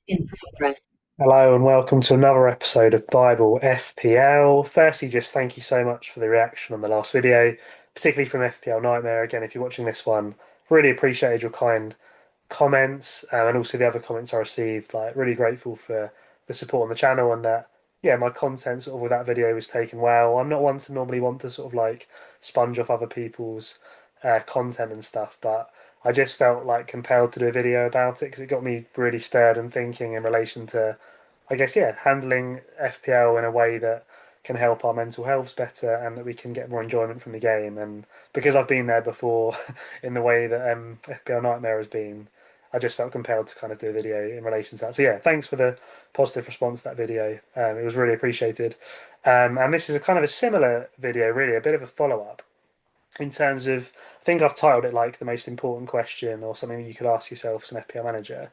In progress. Hello and welcome to another episode of Bible FPL. Firstly, just thank you so much for the reaction on the last video, particularly from FPL Nightmare. Again, if you're watching this one, really appreciated your kind comments and also the other comments I received. Like, really grateful for the support on the channel and that, yeah, my content sort of with that video was taken well. I'm not one to normally want to sort of like sponge off other people's content and stuff, but I just felt like compelled to do a video about it because it got me really stirred and thinking in relation to, I guess, yeah, handling FPL in a way that can help our mental healths better and that we can get more enjoyment from the game. And because I've been there before in the way that FPL Nightmare has been, I just felt compelled to kind of do a video in relation to that. So yeah, thanks for the positive response to that video. It was really appreciated. And this is a kind of a similar video, really, a bit of a follow up in terms of, I think I've titled it like the most important question or something that you could ask yourself as an FPL manager.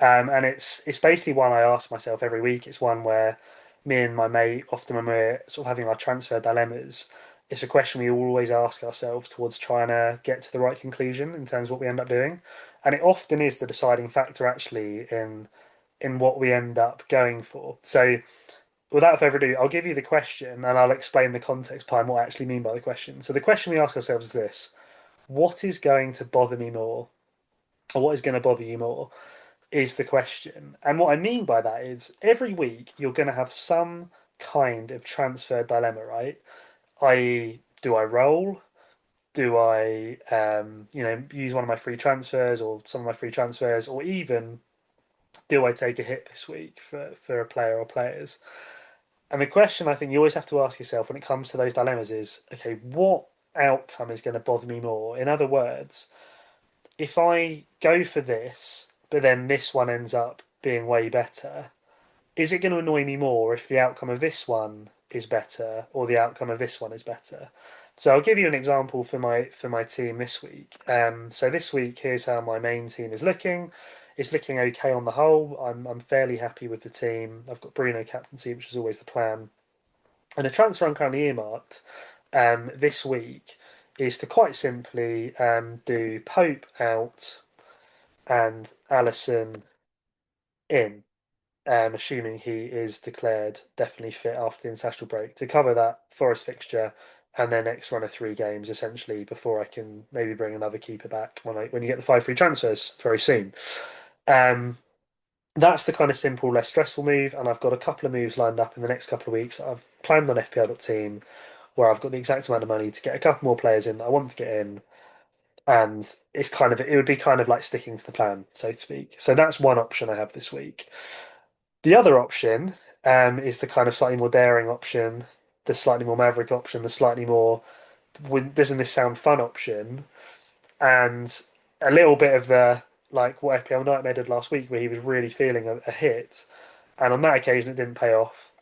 And it's basically one I ask myself every week. It's one where me and my mate, often when we're sort of having our transfer dilemmas, it's a question we always ask ourselves towards trying to get to the right conclusion in terms of what we end up doing. And it often is the deciding factor actually in what we end up going for. So without further ado, I'll give you the question and I'll explain the context behind what I actually mean by the question. So the question we ask ourselves is this: what is going to bother me more, or what is going to bother you more? Is the question. And what I mean by that is every week you're going to have some kind of transfer dilemma, right? I.e., do I roll? Do I, use one of my free transfers or some of my free transfers, or even do I take a hit this week for a player or players? And the question I think you always have to ask yourself when it comes to those dilemmas is, okay, what outcome is going to bother me more? In other words, if I go for this, but then this one ends up being way better, is it going to annoy me more if the outcome of this one is better or the outcome of this one is better? So I'll give you an example for my team this week. So this week, here's how my main team is looking. It's looking okay on the whole. I'm fairly happy with the team. I've got Bruno captaincy, which is always the plan. And a transfer I'm currently earmarked this week is to quite simply do Pope out and Allison in, assuming he is declared definitely fit after the international break to cover that Forest fixture and their next run of 3 games, essentially, before I can maybe bring another keeper back when you get the 5 free transfers very soon. Um, that's the kind of simple, less stressful move, and I've got a couple of moves lined up in the next couple of weeks. I've planned on FPL.team where I've got the exact amount of money to get a couple more players in that I want to get in, and it would be kind of like sticking to the plan, so to speak. So that's one option I have this week. The other option is the kind of slightly more daring option, the slightly more maverick option, the slightly more doesn't this sound fun option, and a little bit of the like what FPL Nightmare did last week, where he was really feeling a hit, and on that occasion it didn't pay off.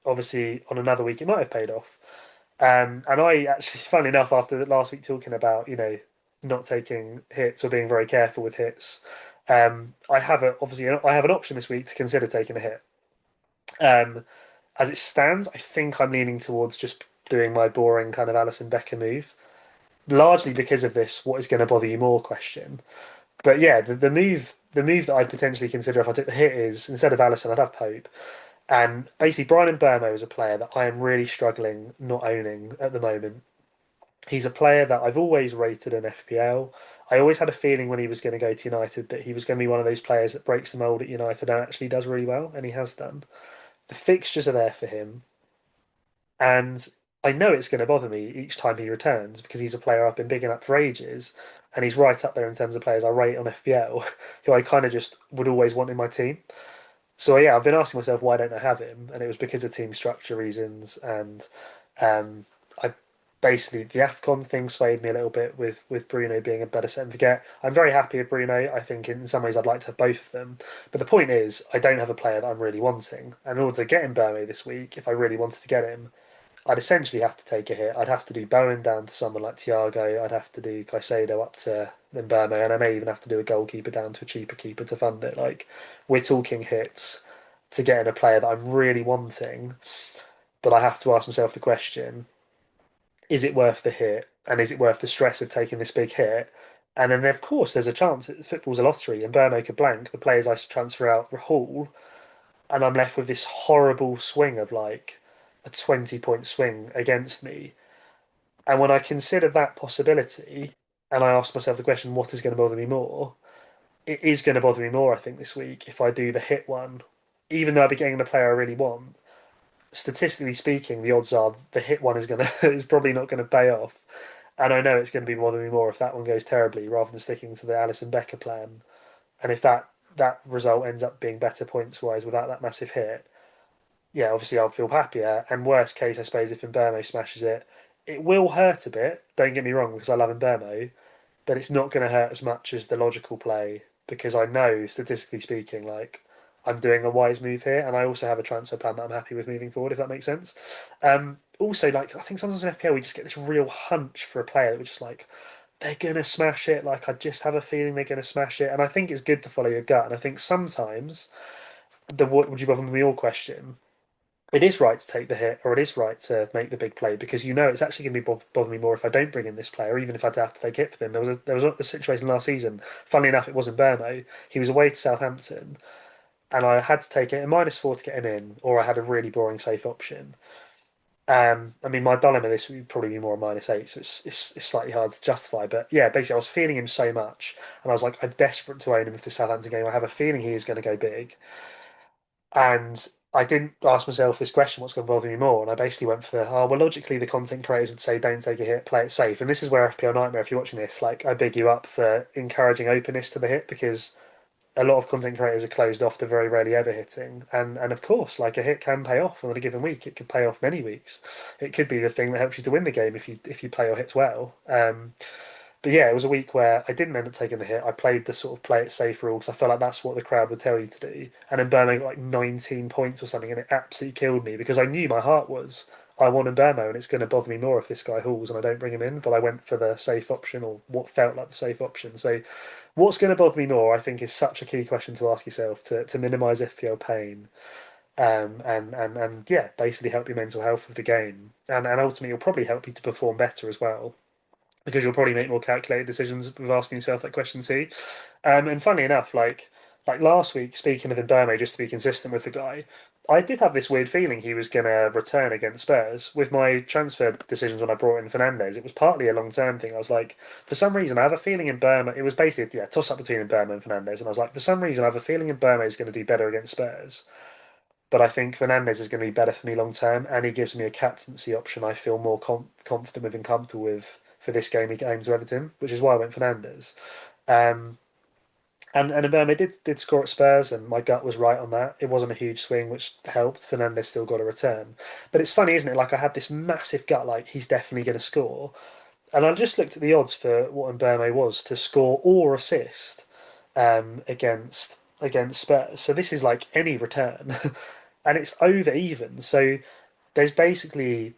Obviously, on another week it might have paid off. And I actually, funnily enough, after last week talking about not taking hits or being very careful with hits, I have an option this week to consider taking a hit. Um, as it stands, I think I'm leaning towards just doing my boring kind of Alison Becker move, largely because of this "what is going to bother you more" question. But yeah, the move that I'd potentially consider if I took the hit is instead of Allison, I'd have Pope. And basically, Brian Burmo is a player that I am really struggling not owning at the moment. He's a player that I've always rated in FPL. I always had a feeling when he was going to go to United that he was going to be one of those players that breaks the mold at United and actually does really well, and he has done. The fixtures are there for him, and I know it's going to bother me each time he returns because he's a player I've been bigging up for ages, and he's right up there in terms of players I rate on FPL, who I kind of just would always want in my team. So yeah, I've been asking myself why don't I have him, and it was because of team structure reasons, and I basically the Afcon thing swayed me a little bit with Bruno being a better set and forget. I'm very happy with Bruno. I think in some ways I'd like to have both of them, but the point is I don't have a player that I'm really wanting. And in order to get him Burmy this week, if I really wanted to get him, I'd essentially have to take a hit. I'd have to do Bowen down to someone like Thiago. I'd have to do Caicedo up to Mbeumo, and I may even have to do a goalkeeper down to a cheaper keeper to fund it. Like we're talking hits to get in a player that I'm really wanting, but I have to ask myself the question: is it worth the hit, and is it worth the stress of taking this big hit? And then, of course, there's a chance that football's a lottery and Burma could blank. The players I transfer out Hall, and I'm left with this horrible swing of like a 20-point swing against me. And when I consider that possibility, and I ask myself the question, what is going to bother me more? It is going to bother me more, I think, this week if I do the hit one. Even though I'll be getting the player I really want, statistically speaking, the odds are the hit one is going to is probably not going to pay off. And I know it's going to be bothering me more if that one goes terribly, rather than sticking to the Alison Becker plan. And if that result ends up being better points wise without that massive hit, yeah, obviously I'll feel happier. And worst case, I suppose, if Mbermo smashes it, it will hurt a bit. Don't get me wrong, because I love Mbermo, but it's not going to hurt as much as the logical play because I know, statistically speaking, like I'm doing a wise move here, and I also have a transfer plan that I'm happy with moving forward. If that makes sense. Also, like I think sometimes in FPL we just get this real hunch for a player that we're just like they're gonna smash it. Like I just have a feeling they're gonna smash it, and I think it's good to follow your gut. And I think sometimes the what would you bother me all question it is right to take the hit or it is right to make the big play because you know it's actually going to be bother me more if I don't bring in this player, even if I have to take a hit for them. There was a situation last season. Funnily enough, it wasn't Burno. He was away to Southampton, and I had to take it at -4 to get him in, or I had a really boring safe option. I mean, my dilemma this would probably be more a -8, so it's slightly hard to justify. But yeah, basically, I was feeling him so much, and I was like, I'm desperate to own him for the Southampton game. I have a feeling he is going to go big. And I didn't ask myself this question, what's going to bother me more? And I basically went for the, oh, well, logically, the content creators would say, don't take a hit, play it safe. And this is where FPL Nightmare, if you're watching this, like, I big you up for encouraging openness to the hit because a lot of content creators are closed off to very rarely ever hitting. And of course, like, a hit can pay off on a given week. It could pay off many weeks. It could be the thing that helps you to win the game if you play your hits well. But yeah, it was a week where I didn't end up taking the hit. I played the sort of play it safe rule because I felt like that's what the crowd would tell you to do. And then Burma got like 19 points or something, and it absolutely killed me because I knew my heart was I want Burma, and it's going to bother me more if this guy hauls and I don't bring him in. But I went for the safe option or what felt like the safe option. So, what's going to bother me more? I think is such a key question to ask yourself to minimise FPL pain. And yeah, basically help your mental health with the game, and ultimately it'll probably help you to perform better as well because you'll probably make more calculated decisions with asking yourself that question too. And funnily enough, like last week, speaking of Mberne, just to be consistent with the guy, I did have this weird feeling he was going to return against Spurs. With my transfer decisions when I brought in Fernandez, it was partly a long term thing. I was like, for some reason, I have a feeling in Burma. It was basically yeah, toss up between Burma and Fernandez, and I was like, for some reason, I have a feeling in Burma is going to do better against Spurs. But I think Fernandez is going to be better for me long term, and he gives me a captaincy option I feel more confident with and comfortable with for this game against Everton, which is why I went Fernandez. Um, and Mbeumo did score at Spurs, and my gut was right on that. It wasn't a huge swing, which helped. Fernandez still got a return, but it's funny, isn't it? Like I had this massive gut, like he's definitely going to score, and I just looked at the odds for what Mbeumo was to score or assist against Spurs. So this is like any return, and it's over even. So there's basically,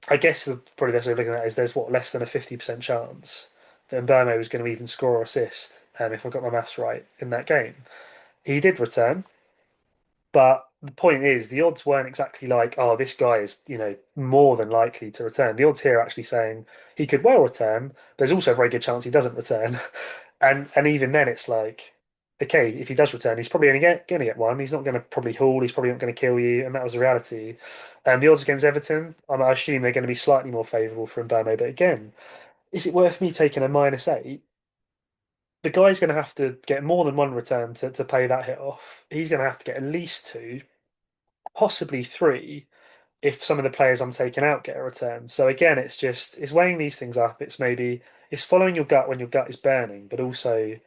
I guess the probably the best way of looking at it is there's what less than a 50% chance that Mbeumo was going to even score or assist. If I got my maths right in that game, he did return, but the point is the odds weren't exactly like, oh, this guy is more than likely to return. The odds here are actually saying he could well return. There's also a very good chance he doesn't return, and even then it's like, okay, if he does return, he's probably only going to get one. He's not going to probably haul. He's probably not going to kill you, and that was the reality. And the odds against Everton, I assume they're going to be slightly more favourable for Mbamo. But again, is it worth me taking a -8? The guy's going to have to get more than one return to pay that hit off. He's going to have to get at least two, possibly three, if some of the players I'm taking out get a return. So again, it's weighing these things up. It's following your gut when your gut is burning, but also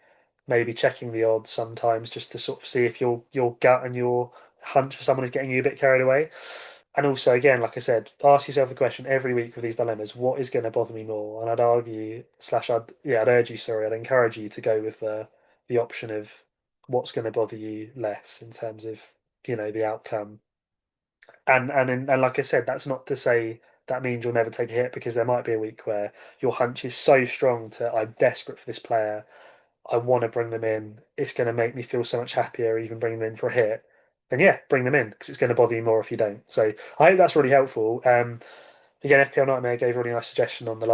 maybe checking the odds sometimes just to sort of see if your gut and your hunch for someone is getting you a bit carried away. And also, again, like I said, ask yourself the question every week with these dilemmas: what is going to bother me more? And I'd argue, slash, I'd urge you, sorry, I'd encourage you to go with the option of what's going to bother you less in terms of the outcome. And like I said, that's not to say that means you'll never take a hit because there might be a week where your hunch is so strong to I'm desperate for this player. I want to bring them in. It's going to make me feel so much happier even bringing them in for a hit. Then yeah, bring them in because it's going to bother you more if you don't. So I hope that's really helpful. Again, FPL Nightmare gave a really nice suggestion on my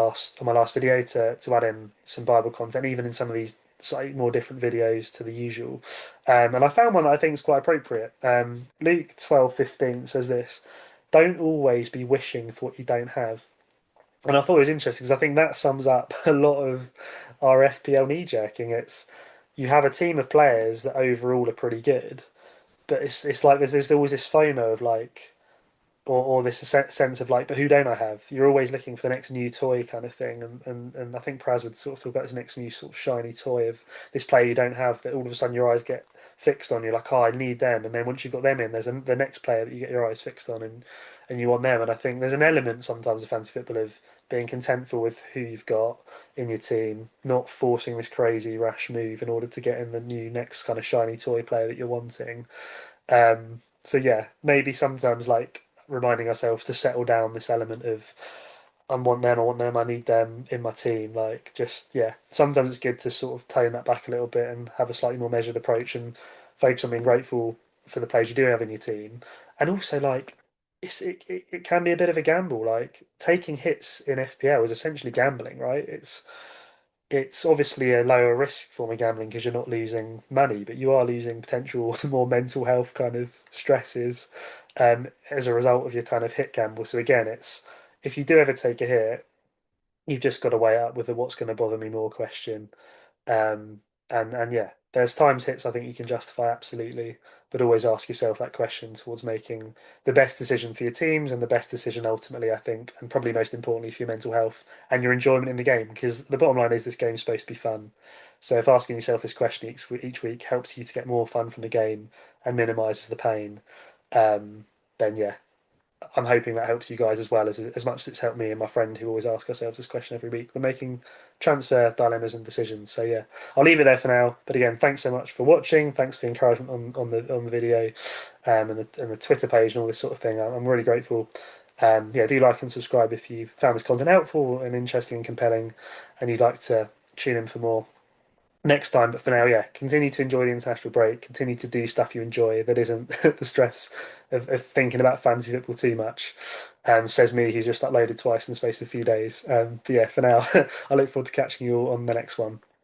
last video to add in some Bible content, even in some of these slightly more different videos to the usual. And I found one that I think is quite appropriate. Luke 12:15 says this: "Don't always be wishing for what you don't have." And I thought it was interesting because I think that sums up a lot of our FPL knee jerking. It's you have a team of players that overall are pretty good, but it's like there's always this FOMO of like or this sense of like, but who don't I have? You're always looking for the next new toy kind of thing, and I think Praz would sort of talk about this next new sort of shiny toy of this player you don't have that all of a sudden your eyes get fixed on. You're like, oh, I need them, and then once you've got them in, the next player that you get your eyes fixed on, and you want them. And I think there's an element sometimes of fantasy football of being contentful with who you've got in your team, not forcing this crazy rash move in order to get in the new next kind of shiny toy player that you're wanting. So yeah, maybe sometimes like reminding ourselves to settle down this element of I want them, I need them in my team. Like just yeah, sometimes it's good to sort of tone that back a little bit and have a slightly more measured approach and focus on being grateful for the players you do have in your team. And also like it can be a bit of a gamble. Like taking hits in FPL is essentially gambling, right? It's obviously a lower risk form of gambling because you're not losing money, but you are losing potential more mental health kind of stresses as a result of your kind of hit gamble. So again, it's if you do ever take a hit, you've just got to weigh up with the what's going to bother me more question. Um, and yeah, there's times hits I think you can justify absolutely, but always ask yourself that question towards making the best decision for your teams and the best decision ultimately, I think, and probably most importantly for your mental health and your enjoyment in the game. Because the bottom line is this game's supposed to be fun. So if asking yourself this question each week helps you to get more fun from the game and minimises the pain, um, then yeah, I'm hoping that helps you guys as well as much as it's helped me and my friend who always ask ourselves this question every week. We're making transfer dilemmas and decisions. So yeah, I'll leave it there for now. But again, thanks so much for watching. Thanks for the encouragement on the video, and the Twitter page and all this sort of thing. I'm really grateful. Yeah, do like and subscribe if you found this content helpful and interesting and compelling, and you'd like to tune in for more next time. But for now, yeah, continue to enjoy the international break. Continue to do stuff you enjoy that isn't the stress of thinking about fantasy football too much. Says me, who's just uploaded twice in the space of a few days. But yeah, for now, I look forward to catching you all on the next one.